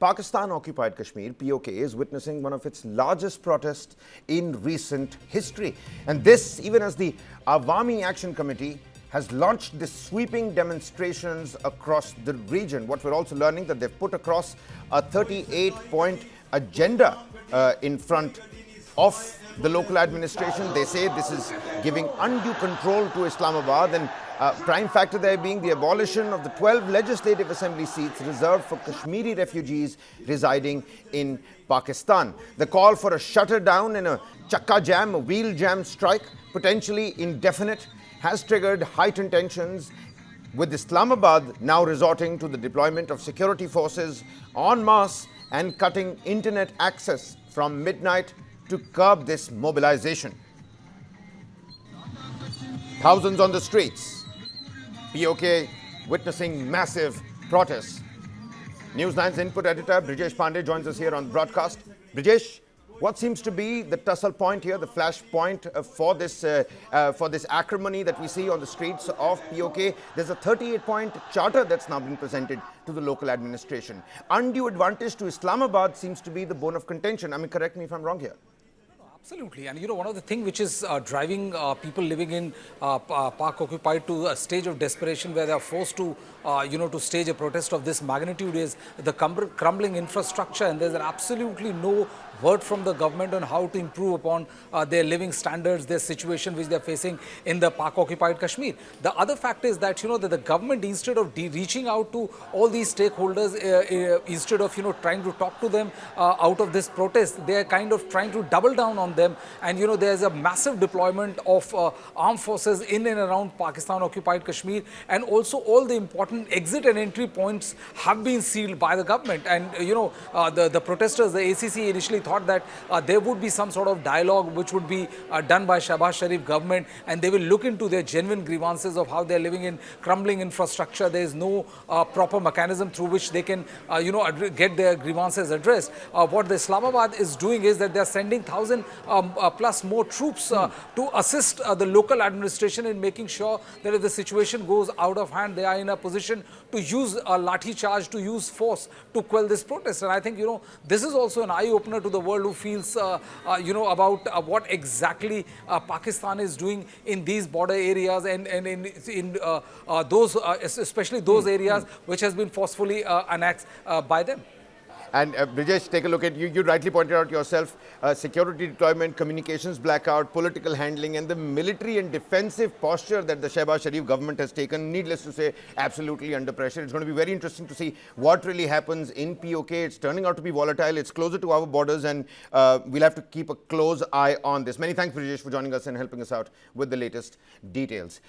Pakistan-occupied Kashmir, PoK, is witnessing one of its largest protests in recent history. And this, even as the Awami Action Committee has launched these sweeping demonstrations across the region. What we're also learning that they've put across a 38-point agenda in front of the local administration. They say this is giving undue control to Islamabad, and prime factor there being the abolition of the 12 legislative assembly seats reserved for Kashmiri refugees residing in Pakistan. The call for a shutdown in a chakka jam, a wheel jam strike, potentially indefinite, has triggered heightened tensions, with Islamabad now resorting to the deployment of security forces en masse and cutting internet access from midnight to curb this mobilization. Thousands on the streets. PoK witnessing massive protests. News9's input editor Brijesh Pandey joins us here on the broadcast. Brijesh, what seems to be the tussle point here, the flash point for this acrimony that we see on the streets of PoK? There's a 38-point charter that's now been presented to the local administration. Undue advantage to Islamabad seems to be the bone of contention. I mean, correct me if I'm wrong here. Absolutely. And one of the things which is driving people living in Pak occupied to a stage of desperation where they are forced to, to stage a protest of this magnitude is the crumbling infrastructure, and there's absolutely no word from the government on how to improve upon their living standards, their situation which they're facing in the Pak occupied Kashmir. The other fact is that, that the government, instead of reaching out to all these stakeholders, instead of, trying to talk to them out of this protest, they are kind of trying to double down on them. And, there's a massive deployment of armed forces in and around Pakistan-occupied Kashmir. And also all the important exit and entry points have been sealed by the government. And, the protesters, the ACC initially thought that there would be some sort of dialogue which would be done by Shahbaz Sharif government, and they will look into their genuine grievances of how they're living in crumbling infrastructure. There is no proper mechanism through which they can, get their grievances addressed. What the Islamabad is doing is that they're sending 1,000 plus more troops to assist the local administration in making sure that if the situation goes out of hand, they are in a position to use a lathi charge, to use force to quell this protest. And I think, this is also an eye-opener to the world who feels, about what exactly Pakistan is doing in these border areas and in those, especially those areas which has been forcefully annexed by them. And Brijesh, take a look at, you rightly pointed out yourself, security deployment, communications blackout, political handling, and the military and defensive posture that the Shahbaz Sharif government has taken, needless to say, absolutely under pressure. It's going to be very interesting to see what really happens in PoK. It's turning out to be volatile. It's closer to our borders, and we'll have to keep a close eye on this. Many thanks, Brijesh, for joining us and helping us out with the latest details.